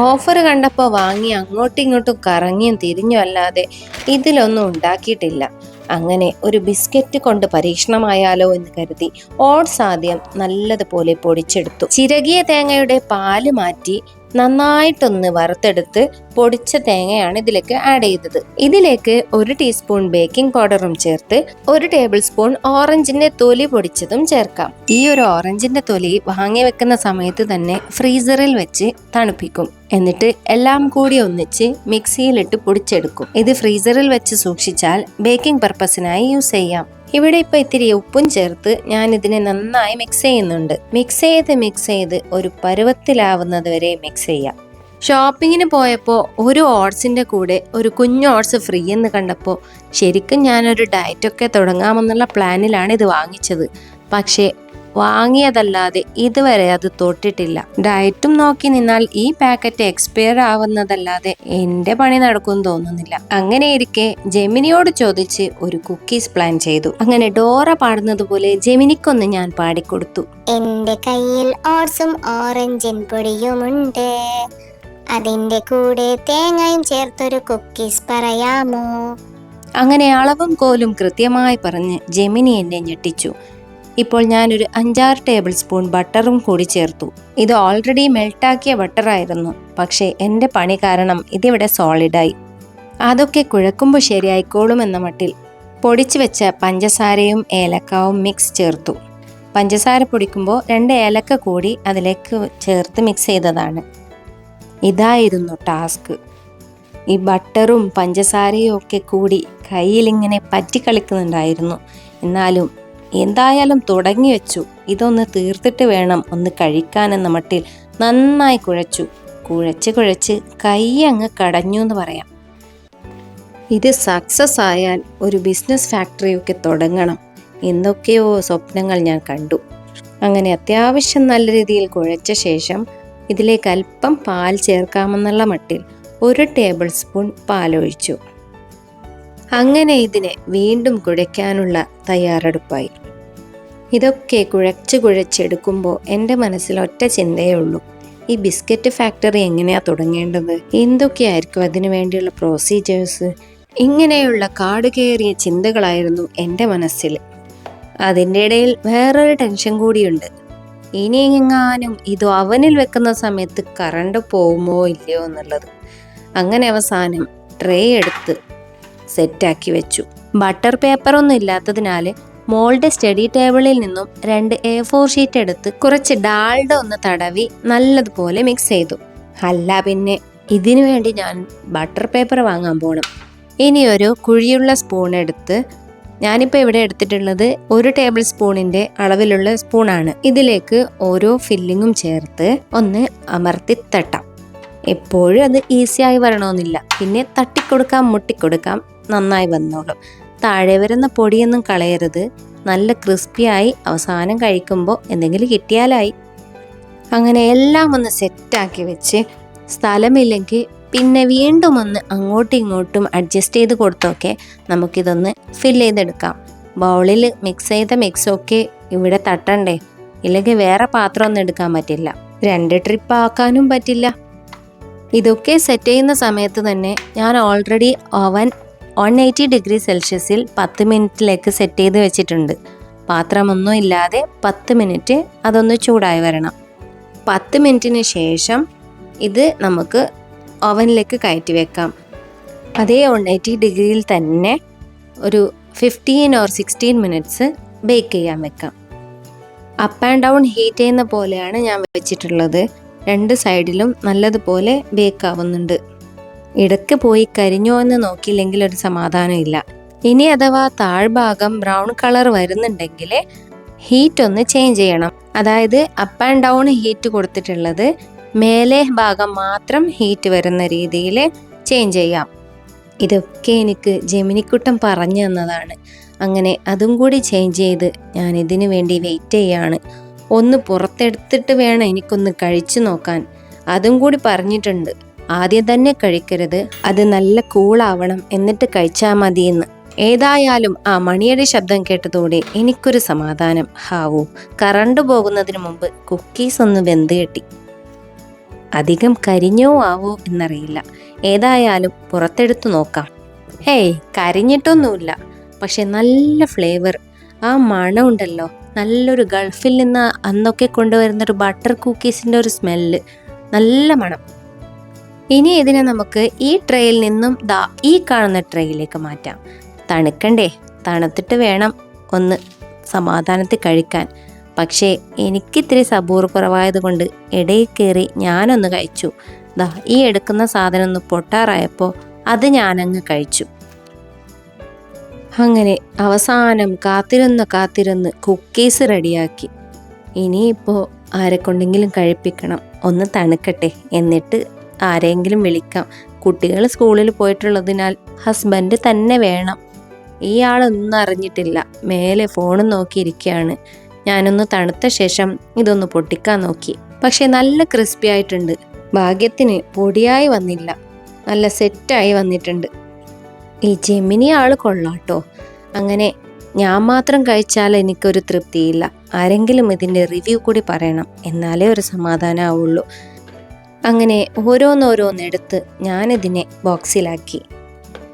Offer കണ്ടപ്പോൾ വാങ്ങി അങ്ങോട്ടും ഇങ്ങോട്ടും കറങ്ങിയും തിരിഞ്ഞും അല്ലാതെ ഇതിലൊന്നും ഉണ്ടാക്കിയിട്ടില്ല. അങ്ങനെ ഒരു ബിസ്ക്കറ്റ് കൊണ്ട് പരീക്ഷണമായാലോ എന്ന് കരുതി ഓട്സ് ആദ്യം നല്ലതുപോലെ പൊടിച്ചെടുത്തു. ചിരകിയ തേങ്ങയുടെ പാല് മാറ്റി നന്നായിട്ടൊന്ന് വറുത്തെടുത്ത് പൊടിച്ച തേങ്ങയാണ് ഇതിലേക്ക് ആഡ് ചെയ്തത്. ഇതിലേക്ക് 1 ടീസ്പൂൺ ബേക്കിംഗ് പൗഡറും ചേർത്ത് 1 ടേബിൾ സ്പൂൺ ഓറഞ്ചിന്റെ തൊലി പൊടിച്ചതും ചേർക്കാം. ഈ ഒരു ഓറഞ്ചിന്റെ തൊലി വാങ്ങി വെക്കുന്ന സമയത്ത് തന്നെ ഫ്രീസറിൽ വെച്ച് തണുപ്പിക്കും. എന്നിട്ട് എല്ലാം കൂടി ഒന്നിച്ച് മിക്സിയിലിട്ട് പൊടിച്ചെടുക്കും. ഇത് ഫ്രീസറിൽ വെച്ച് സൂക്ഷിച്ചാൽ ബേക്കിംഗ് പർപ്പസിനായി യൂസ് ചെയ്യാം. ഇവിടെ ഇപ്പൊ ഇത്തിരി ഉപ്പും ചേർത്ത് ഞാൻ ഇതിനെ നന്നായി മിക്സ് ചെയ്യുന്നുണ്ട്. മിക്സ് ചെയ്ത് ഒരു പരുവത്തിലാവുന്നത് വരെ മിക്സ് ചെയ്യാം. ഷോപ്പിങ്ങിന് പോയപ്പോൾ ഒരു ഓട്സിന്റെ കൂടെ ഒരു കുഞ്ഞു ഓട്സ് ഫ്രീ എന്ന് കണ്ടപ്പോൾ ശരിക്കും ഞാനൊരു ഡയറ്റൊക്കെ തുടങ്ങാമെന്നുള്ള പ്ലാനിലാണ് ഇത് വാങ്ങിച്ചത്. പക്ഷേ വാങ്ങിയതല്ലാതെ ഇതുവരെ അത് തൊട്ടിട്ടില്ല. ഡയറ്റും നോക്കി നിന്നാൽ ഈ പാക്കറ്റ് എക്സ്പയർ ആവുന്നതല്ലാതെ എന്റെ പണി നടക്കും തോന്നുന്നില്ല. അങ്ങനെ ഇരിക്കെ ജെമിനിയോട് ചോദിച്ച് ഒരു കുക്കീസ് പ്ലാൻ ചെയ്തു. അങ്ങനെ ഡോറ പാടുന്നത് പോലെ ജെമിനിക്കൊന്ന് ഞാൻ പാടിക്കൊടുത്തു. എന്റെ കയ്യിൽ ഓട്സും ഓറഞ്ചിൻ പൊടിയുമുണ്ട്, അതിന്റെ കൂടെ തേങ്ങയും ചേർത്തൊരു കുക്കീസ് പറയാമോ? അങ്ങനെ അളവും കോലും കൃത്യമായി പറഞ്ഞ് ജെമിനി എന്നെ ഞെട്ടിച്ചു. ഇപ്പോൾ ഞാനൊരു 5-6 ടേബിൾ സ്പൂൺ ബട്ടറും കൂടി ചേർത്തു. ഇത് ഓൾറെഡി മെൽട്ടാക്കിയ ബട്ടറായിരുന്നു. പക്ഷേ എൻ്റെ പണി കാരണം ഇതിവിടെ സോളിഡായി. അതൊക്കെ കുഴക്കുമ്പോൾ ശരിയായിക്കോളും എന്ന മട്ടിൽ പൊടിച്ചു വെച്ച പഞ്ചസാരയും ഏലക്കാവും മിക്സ് ചേർത്തു. പഞ്ചസാര പൊടിക്കുമ്പോൾ 2 ഏലക്ക കൂടി അതിലേക്ക് ചേർത്ത് മിക്സ് ചെയ്തതാണ്. ഇതായിരുന്നു ടാസ്ക്. ഈ ബട്ടറും പഞ്ചസാരയും ഒക്കെ കൂടി കയ്യിലിങ്ങനെ പറ്റിക്കളിക്കുന്നുണ്ടായിരുന്നു. എന്നാലും എന്തായാലും തുടങ്ങി വെച്ചു. ഇതൊന്ന് തീർത്തിട്ട് വേണം ഒന്ന് കഴിക്കാനെന്ന മട്ടിൽ നന്നായി കുഴച്ച് കൈ അങ്ങ് കടഞ്ഞു എന്ന് പറയാം. ഇത് സക്സസ് ആയാൽ ഒരു ബിസിനസ് ഫാക്ടറിയൊക്കെ തുടങ്ങണം എന്തൊക്കെയോ സ്വപ്നങ്ങൾ ഞാൻ കണ്ടു. അങ്ങനെ അത്യാവശ്യം നല്ല രീതിയിൽ കുഴച്ച ശേഷം ഇതിലേക്ക് അല്പം പാൽ ചേർക്കാമെന്നുള്ള മട്ടിൽ 1 ടേബിൾ സ്പൂൺ പാലൊഴിച്ചു. അങ്ങനെ ഇതിനെ വീണ്ടും കുഴയ്ക്കാനുള്ള തയ്യാറെടുപ്പായി. ഇതൊക്കെ കുഴച്ചെടുക്കുമ്പോൾ എൻ്റെ മനസ്സിൽ ഒറ്റ ചിന്തയേ ഉള്ളൂ, ഈ ബിസ്ക്കറ്റ് ഫാക്ടറി എങ്ങനെയാ തുടങ്ങേണ്ടത്, എന്തൊക്കെയായിരിക്കും അതിനു വേണ്ടിയുള്ള പ്രൊസീജിയേഴ്സ്, ഇങ്ങനെയുള്ള കാടുകയറിയ ചിന്തകളായിരുന്നു എൻ്റെ മനസ്സിൽ. അതിൻ്റെ ഇടയിൽ വേറൊരു ടെൻഷൻ കൂടിയുണ്ട്. ഇനി എങ്ങാനും ഇത് അവനിൽ വെക്കുന്ന സമയത്ത് കറണ്ട് പോകുമോ ഇല്ലയോ എന്നുള്ളത്. അങ്ങനെ അവസാനം ട്രേ എടുത്ത് സെറ്റാക്കി വെച്ചു. ബട്ടർ പേപ്പറൊന്നും ഇല്ലാത്തതിനാൽ മോളുടെ സ്റ്റഡി ടേബിളിൽ നിന്നും 2 A4 ഷീറ്റ് എടുത്ത് കുറച്ച് ഡാൽഡ ഒന്ന് തടവി നല്ലതുപോലെ മിക്സ് ചെയ്തു. അല്ല പിന്നെ ഇതിനു വേണ്ടി ഞാൻ ബട്ടർ പേപ്പർ വാങ്ങാൻ പോകണം. ഇനി ഒരു കുഴിയുള്ള സ്പൂൺ എടുത്ത്, ഞാനിപ്പോൾ ഇവിടെ എടുത്തിട്ടുള്ളത് 1 ടേബിൾ സ്പൂണിൻ്റെ അളവിലുള്ള സ്പൂണാണ്. ഇതിലേക്ക് ഓരോ ഫില്ലിങ്ങും ചേർത്ത് ഒന്ന് അമർത്തി തട്ടാം. എപ്പോഴും അത് ഈസിയായി വരണമെന്നില്ല, പിന്നെ തട്ടിക്കൊടുക്കാം മുട്ടിക്കൊടുക്കാം, നന്നായി വന്നോളും. താഴെ വരുന്ന പൊടിയൊന്നും കളയരുത്. നല്ല ക്രിസ്പിയായി അവസാനം കഴിക്കുമ്പോൾ എന്തെങ്കിലും കിട്ടിയാലായി. അങ്ങനെ എല്ലാം ഒന്ന് സെറ്റാക്കി വെച്ച് സ്ഥലമില്ലെങ്കിൽ പിന്നെ വീണ്ടും ഒന്ന് അങ്ങോട്ടും ഇങ്ങോട്ടും അഡ്ജസ്റ്റ് ചെയ്ത് കൊടുത്തൊക്കെ നമുക്കിതൊന്ന് ഫില്ല് ചെയ്തെടുക്കാം. ബൗളിൽ മിക്സ് ചെയ്ത മിക്സൊക്കെ ഇവിടെ തട്ടണ്ടേ, ഇല്ലെങ്കിൽ വേറെ പാത്രം ഒന്നും എടുക്കാൻ പറ്റില്ല, 2 ട്രിപ്പ് ആക്കാനും പറ്റില്ല. ഇതൊക്കെ സെറ്റ് ചെയ്യുന്ന സമയത്ത് തന്നെ ഞാൻ ഓൾറെഡി ഓവൻ 180 ഡിഗ്രി സെൽഷ്യസിൽ 10 മിനിറ്റിലേക്ക് സെറ്റ് ചെയ്ത് വെച്ചിട്ടുണ്ട്. പാത്രമൊന്നും ഇല്ലാതെ 10 മിനിറ്റ് അതൊന്ന് ചൂടായി വരണം. 10 മിനിറ്റിന് ശേഷം ഇത് നമുക്ക് ഓവനിലേക്ക് കയറ്റി വെക്കാം. അതേ 180 ഡിഗ്രിയിൽ തന്നെ ഒരു 15 or 16 മിനിറ്റ്സ് ബേക്ക് ചെയ്യാൻ വെക്കാം. അപ്പ് ആൻഡ് ഡൗൺ ഹീറ്റ് ചെയ്യുന്ന പോലെയാണ് ഞാൻ വെച്ചിട്ടുള്ളത്. 2 സൈഡിലും നല്ലതുപോലെ ബേക്ക് ആവുന്നുണ്ട്. ഇടയ്ക്ക് പോയി കരിഞ്ഞോ എന്ന് നോക്കിയില്ലെങ്കിൽ ഒരു സമാധാനം ഇല്ല. ഇനി അഥവാ താഴ്ഭാഗം ബ്രൗൺ കളർ വരുന്നുണ്ടെങ്കിൽ ഹീറ്റ് ഒന്ന് ചേഞ്ച് ചെയ്യണം. അതായത് അപ്പ് ആൻഡ് ഡൗൺ ഹീറ്റ് കൊടുത്തിട്ടുള്ളത് മേലെ ഭാഗം മാത്രം ഹീറ്റ് വരുന്ന രീതിയിൽ ചേഞ്ച് ചെയ്യാം. ഇതൊക്കെ എനിക്ക് ജെമിനിക്കുട്ടൻ പറഞ്ഞു തന്നതാണ്. അങ്ങനെ അതും കൂടി ചേഞ്ച് ചെയ്ത് ഞാൻ ഇതിനു വേണ്ടി വെയിറ്റ് ചെയ്യാണ്. ഒന്ന് പുറത്തെടുത്തിട്ട് വേണം എനിക്കൊന്ന് കഴിച്ചു നോക്കാൻ. അതും കൂടി പറഞ്ഞിട്ടുണ്ട്, ആദ്യം തന്നെ കഴിക്കരുത്, അത് നല്ല കൂളാവണം എന്നിട്ട് കഴിച്ചാൽ മതിയെന്ന്. ഏതായാലും ആ മണിയുടെ ശബ്ദം കേട്ടതോടെ എനിക്കൊരു സമാധാനം. ഹാവൂ, കറണ്ട് പോകുന്നതിന് മുമ്പ് കുക്കീസ് ഒന്ന് വെന്ത് കിട്ടി. അധികം കരിഞ്ഞോ ആവോ എന്നറിയില്ല. ഏതായാലും പുറത്തെടുത്തു നോക്കാം. ഹേയ്, കരിഞ്ഞിട്ടൊന്നുമില്ല. പക്ഷെ നല്ല ഫ്ലേവർ. ആ മണം ഉണ്ടല്ലോ, നല്ലൊരു ഗൾഫിൽ നിന്ന് അന്നൊക്കെ കൊണ്ടുവരുന്നൊരു ബട്ടർ കുക്കീസിൻ്റെ ഒരു സ്മെല്ല്. നല്ല മണം. ഇനി ഇതിനെ നമുക്ക് ഈ ട്രേയിൽ നിന്നും ഈ കാണുന്ന ട്രേയിലേക്ക് മാറ്റാം. തണുക്കണ്ടേ? തണുത്തിട്ട് വേണം ഒന്ന് സമാധാനത്തിൽ കഴിക്കാൻ. പക്ഷേ എനിക്കിത്തിരി സബൂർ കുറവായത് കൊണ്ട് ഇടയിൽ കയറി ഞാനൊന്ന് കഴിച്ചു. ഈ എടുക്കുന്ന സാധനം ഒന്ന് പൊട്ടാറായപ്പോൾ അത് ഞാനങ്ങ് കഴിച്ചു. അങ്ങനെ അവസാനം കാത്തിരുന്ന് കുക്കീസ് റെഡിയാക്കി. ഇനിയിപ്പോൾ ആരെക്കൊണ്ടെങ്കിലും കഴിപ്പിക്കണം. ഒന്ന് തണുക്കട്ടെ, എന്നിട്ട് ആരെങ്കിലും വിളിക്കാം. കുട്ടികൾ സ്കൂളിൽ പോയിട്ടുള്ളതിനാൽ ഹസ്ബൻഡ് തന്നെ വേണം. ഈ ആളൊന്നും അറിഞ്ഞിട്ടില്ല, മേലെ ഫോണും നോക്കിയിരിക്കുകയാണ്. ഞാനൊന്ന് തണുത്ത ശേഷം ഇതൊന്ന് പൊട്ടിക്കാൻ നോക്കി. പക്ഷെ നല്ല ക്രിസ്പി ആയിട്ടുണ്ട്. ഭാഗ്യത്തിന് പൊടിയായി വന്നില്ല, നല്ല സെറ്റായി വന്നിട്ടുണ്ട്. ഈ ജെമിനി ആൾ കൊള്ളാട്ടോ. അങ്ങനെ ഞാൻ മാത്രം കഴിച്ചാൽ എനിക്കൊരു തൃപ്തിയില്ല. ആരെങ്കിലും ഇതിൻ്റെ റിവ്യൂ കൂടി പറയണം, എന്നാലേ ഒരു സമാധാനമാവുള്ളൂ. അങ്ങനെ ഓരോന്നോരോന്നെടുത്ത് ഞാനിതിനെ ബോക്സിലാക്കി.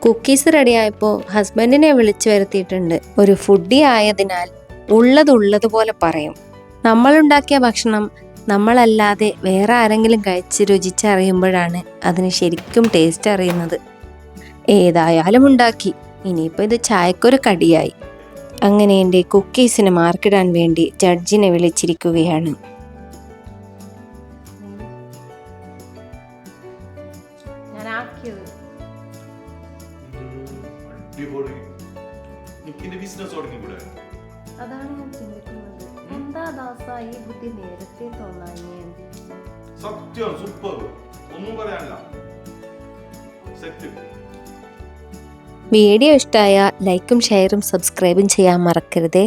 കുക്കീസ് റെഡിയായപ്പോൾ ഹസ്ബൻഡിനെ വിളിച്ചു വരുത്തിയിട്ടുണ്ട്. ഒരു ഫുഡി ആയതിനാൽ ഉള്ളതുപോലെ പറയും. നമ്മളുണ്ടാക്കിയ ഭക്ഷണം നമ്മളല്ലാതെ വേറെ ആരെങ്കിലും കഴിച്ച് രുചിച്ചറിയുമ്പോഴാണ് അതിന് ശരിക്കും ടേസ്റ്റ് അറിയുന്നത്. ഏതായാലും ഉണ്ടാക്കി. ഇനിയിപ്പോൾ ഇത് ചായക്കൊരു കടിയായി. അങ്ങനെ എൻ്റെ കുക്കീസിന് മാർക്കിടാൻ വേണ്ടി ജഡ്ജിനെ വിളിച്ചിരിക്കുകയാണ്. അതാണ് ഞാൻ ചിന്തിക്കുന്നത്. എന്താ ദാസ ഈ ബുദ്ധി നേരത്തെ തോന്നാഞ്ഞേ? സത്യം സൂപ്പർ, ഒന്നും പറയാനില്ല. വീഡിയോ ഇഷ്ടമായ ലൈക്കും ഷെയറും സബ്സ്ക്രൈബും ചെയ്യാൻ മറക്കരുതേ.